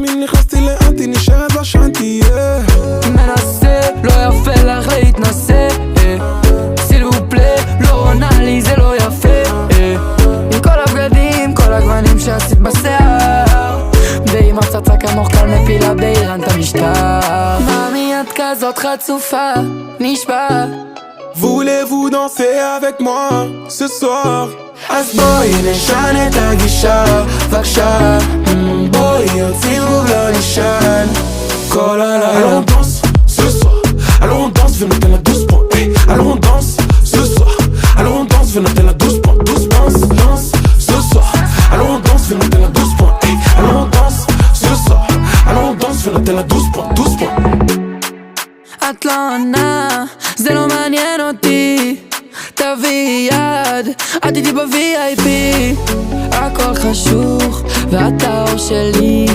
תמיד נכנסתי לאנטי, נשארת בשנתי, מנסה, לא יפה לך להתנסה, סיל ופלה, לא עונה לי זה לא יפה, עם כל הבגדים, כל הגוונים שעשית בשיער, ועם הפצצה כמוך קל מפילה באיראן את המשטר. מאמי את כזאת חצופה, נשבע. Voulez-vous danser avec moi ce soir? אז בואי נשנה את הגישה, בבקשה. בואי הציבוב לא נשען כל הלילה. Alors on danse ce soir, alors on danse, viens noter la 12 points. Alors on danse ce soir, alors on danse, viens noter la 12 points. 12 danse, danse ce soir, alors on danse, viens noter la 12 points. Alors on danse ce soir, alors on danse, viens noter la 12 points. 12 points. את לא עונה, זה לא מעניין אותי, תביא יד, את איתי ב-VIP, הכל חשוך ואת האור שלי.